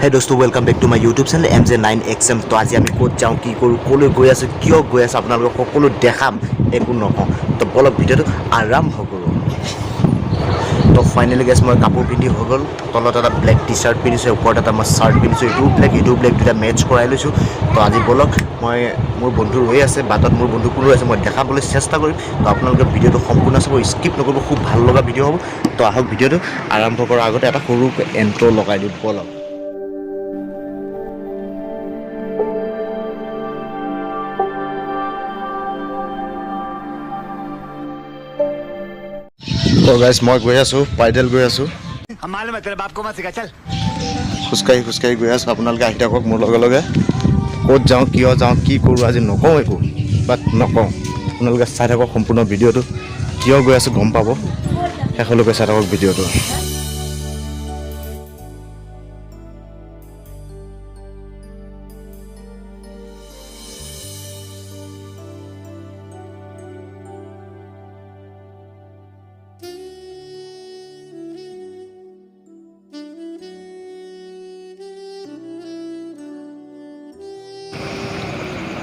Hey dosto, welcome back to my YouTube channel MJ9XM. तो आज আমি ক'ত যাওঁ কি কৰোঁ ক'লৈ গৈ আছোঁ কিয় গৈ আছোঁ আপোনালোকক সকলো দেখাম একো নকওঁ তো বলক ভিডিঅ'টো আৰম্ভ কৰোঁ তো ফাইনেলি গেছ মই কাপোৰ পিন্ধি হৈ গ'ল তলত এটা ব্লেক টি চাৰ্ট পিন্ধিছোঁ ওপৰত এটা মই চাৰ্ট পিন্ধিছোঁ এইটো ব্লেক দুটা মেটচ কৰাই লৈছোঁ তো আজি বলক মই মোৰ বন্ধু ৰৈ আছে বাটত মোৰ বন্ধু কোনো আছে মই দেখাবলৈ চেষ্টা কৰিম তো আপোনালোকে ভিডিঅ'টো সম্পূৰ্ণ চাব স্কিপ নকৰিব খুব ভাল লগা ভিডিঅ' হ'ব তো আহক ভিডিঅ'টো আৰম্ভ কৰাৰ আগতে এটা সৰু এণ্ট্ৰ লগাই দিওঁ বলক तो गाइस मैं गई आसो पैदल गई आसो हम मालूम है तेरे बाप को मत सिखा चल खुजकाई गई आसो আপোনালোকে আহি থাকক মোৰ লগে লগে ক'ত যাওঁ কিয় যাওঁ কি কৰোঁ আজি নকওঁ একো বাট নকওঁ আপোনালোকে চাই থাকক সম্পূৰ্ণ ভিডিঅ'টো কিয় গৈ আছোঁ গম পাব শেষলৈকে চাই থাকক ভিডিঅ'টো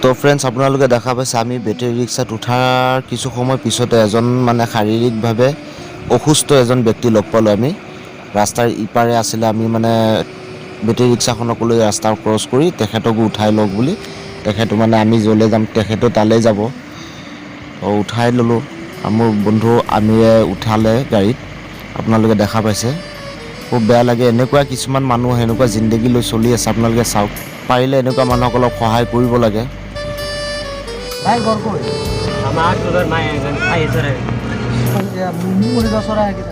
তো ফ্ৰেণ্ডছ আপোনালোকে দেখা পাইছে আমি বেটেৰী ৰিক্সাত উঠাৰ কিছু সময় পিছতে এজন মানে শাৰীৰিকভাৱে অসুস্থ এজন ব্যক্তি লগ পালোঁ আমি ৰাস্তাৰ ইপাৰে আছিলে আমি মানে বেটেৰী ৰিক্সাখনক লৈ ৰাস্তা ক্ৰছ কৰি তেখেতক উঠাই লওক বুলি তেখেত মানে আমি য'লৈ যাম তেখেতো তালৈ যাব উঠাই ল'লোঁ মোৰ বন্ধু আমিয়ে উঠালে গাড়ীত আপোনালোকে দেখা পাইছে খুব বেয়া লাগে এনেকুৱা কিছুমান মানুহ এনেকুৱা জিন্দগী লৈ চলি আছে আপোনালোকে চাওক পাৰিলে এনেকুৱা মানুহক অলপ সহায় কৰিব লাগে ভাই গৰ কই আমাৰ তোৰ মাই একজন খাইছে ৰে মুড়িগাঁও চৰাই আহি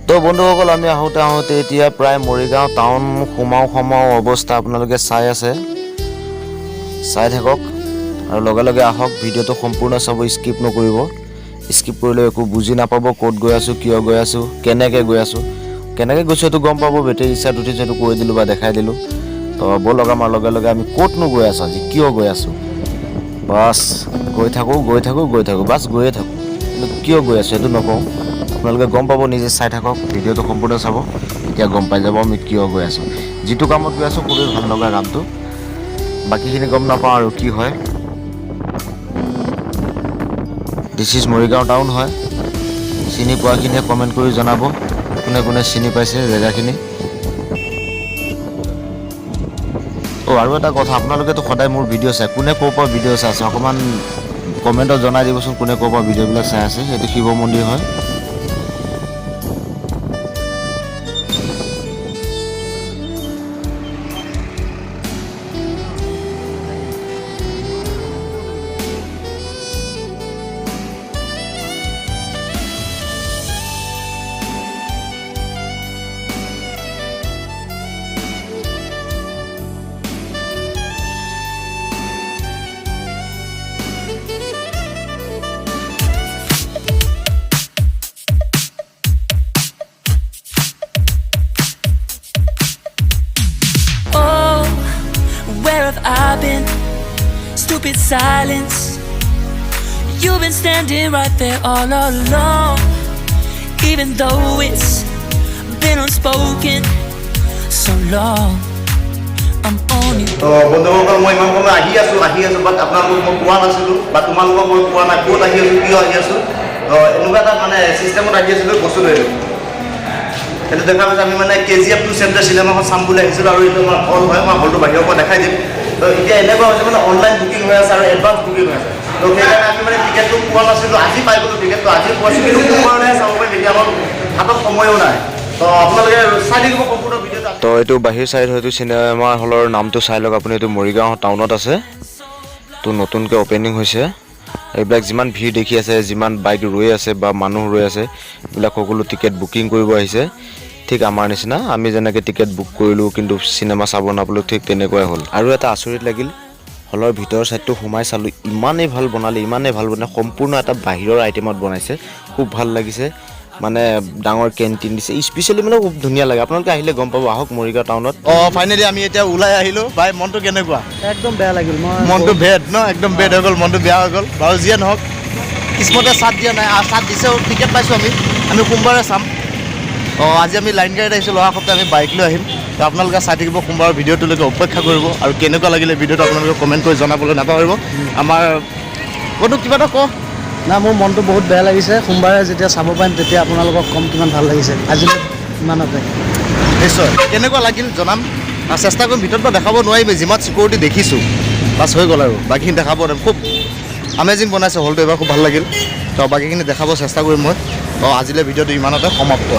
তো বন্ধুসকল আমি আহোঁতে এতিয়া প্ৰায় মৰিগাঁও টাউন সোমাও অৱস্থা আপোনালোকে চাই আছে চাই থাকক আৰু লগে লগে আহক ভিডিঅ'টো সম্পূৰ্ণ চাব স্কিপ নকৰিব স্কিপ কৰিলে একো বুজি নাপাব ক'ত গৈ আছোঁ কিয় গৈ আছোঁ কেনেকৈ গৈ আছোঁ কেনেকৈ গৈছোঁ এইটো গম পাব বেটেৰী ৰিক্সাত উঠিছোঁ এইটো কৈ দিলোঁ বা দেখাই দিলোঁ তো ব'লক আমাৰ লগে লগে আমি ক'তনো গৈ আছোঁ আজি কিয় গৈ আছোঁ বাছ গৈ থাকোঁ বাছ গৈয়ে থাকোঁ কিন্তু কিয় গৈ আছোঁ এইটো নকওঁ আপোনালোকে গম পাব নিজে চাই থাকক ভিডিঅ'টো সম্পূৰ্ণ চাব এতিয়া গম পাই যাব আমি কিয় গৈ আছোঁ যিটো কামত গৈ আছোঁ খুবেই ভাল লগা কামটো বাকীখিনি গম নাপাওঁ আৰু কি হয় দিছ ইজ মৰিগাঁও টাউন হয় চিনি পোৱাখিনিয়ে কমেণ্ট কৰি জনাব কোনে কোনে চিনি পাইছে জেগাখিনি আৰু এটা কথা আপোনালোকেতো সদায় মোৰ ভিডিঅ' চাই কোনে ক'ৰ পৰা ভিডিঅ' চাই আছে অকণমান কমেণ্টত জনাই দিবচোন কোনে ক'ৰ পৰা ভিডিঅ'বিলাক চাই আছে সেইটো শিৱ মন্দিৰ হয় Where have I been? Stupid silence. You've been standing right there all along. Even though it's been unspoken so long, I'm on you. তো বন্ধুসকল মই ইমান সময় আহি আছোঁ বাট আপোনালোকক মই পোৱা নাছিলোঁ বা তোমালোকক মই পোৱা নাই ক'ত আহি আছোঁ কিয় আহি আছোঁ তো এনেকুৱা এটা মানে চিষ্টেমত আহি আছিলোঁ বস্তু লৈ সেইটো দেখা পাইছে আমি মানে KGF 2 চেণ্টাৰ চিনেমাখন চাম বুলি আহিছিলোঁ আৰু এইটো আমাৰ হল হয় মই হলটো বাহিৰৰ পৰা দেখাই দিম তো এতিয়া এনেকুৱা হৈছে মানে অনলাইন বুকিং হৈ আছে আৰু এডভান্স বুকিং হৈ আছে তো সেইকাৰণে আমি মানে টিকেটটো পোৱা নাছিলোঁ আজি পাই গ'লোঁ টিকেটটো আজি পোৱাছোঁ কিন্তু সময়হে চাব পাৰিম এতিয়া আমাৰ হাতত সময়ো নাই তো আপোনালোকে চাই থাকিব সম্পূৰ্ণ ভিডিঅ'টো তো এইটো বাহিৰ চাইড হয়তো চিনেমা হলৰ নামটো চাই লওক আপুনি এইটো মৰিগাঁও টাউনত আছে তো নতুনকৈ অপেনিং হৈছে এইবিলাক যিমান ভিৰ দেখি আছে যিমান বাইক ৰৈ আছে বা মানুহ ৰৈ আছে এইবিলাক সকলো টিকেট বুকিং কৰিব আহিছে ঠিক আমাৰ নিচিনা আমি যেনেকৈ টিকেট বুক কৰিলোঁ কিন্তু চিনেমা চাব নাপালোঁ ঠিক তেনেকুৱাই হ'ল আৰু এটা আচৰিত লাগিল হলৰ ভিতৰৰ ছাইডটো সোমাই চালোঁ ইমানেই ভাল বনালে সম্পূৰ্ণ এটা বাহিৰৰ আইটেমত বনাইছে খুব ভাল লাগিছে মানে ডাঙৰ কেণ্টিন দিছে স্পেচিয়েলি মানে খুব ধুনীয়া লাগে আপোনালোকে আহিলে গম পাব আহক মৰিগাঁও টাউনত ফাইনেলি আমি এতিয়া ওলাই আহিলোঁ ভাই মনটো কেনেকুৱা একদম বেয়া লাগিল মনটো বেড ন একদম বেড হৈ গ'ল মনটো বেয়া হৈ গ'ল বাৰু যিয়ে নহওক কিসমতে চাট দিয়া নাই চাট দিছেও টিকেট পাইছোঁ আমি সোমবাৰে চাম আজি আমি লাইন গাড়ীত আহিছোঁ, অহা সপ্তাহে আমি বাইক লৈ আহিম। তো আপোনালোকে চাই থাকিব, সোমবাৰৰ ভিডিঅ'টোলৈকে অপেক্ষা কৰিব আৰু কেনেকুৱা লাগিলে ভিডিঅ'টো আপোনালোকে কমেণ্ট কৰি জনাবলৈ নাপাহৰিব। আমাৰ ক'তো কিবা এটা কওঁ। না মোৰ মনটো বহুত বেয়া লাগিছে। সোমবাৰে যেতিয়া চাব পাৰিম তেতিয়া আপোনালোকক কম কিমান ভাল লাগিছে। আজিলৈ ইমানতে। নিশ্চয় কেনেকুৱা লাগিল জনাম, চেষ্টা কৰিম। ভিতৰত বা দেখাব নোৱাৰিম, যিমান চিকিউৰিটি দেখিছোঁ বাছ হৈ গ'ল আৰু বাকীখিনি দেখাব নোৱাৰিম। খুব আমেজিং বনাইছে হলটো, এবাৰ খুব ভাল লাগিল। তো বাকীখিনি দেখাব চেষ্টা কৰিম মই। তো আজিলৈ ভিডিঅ'টো ইমানতে সমাপ্ত।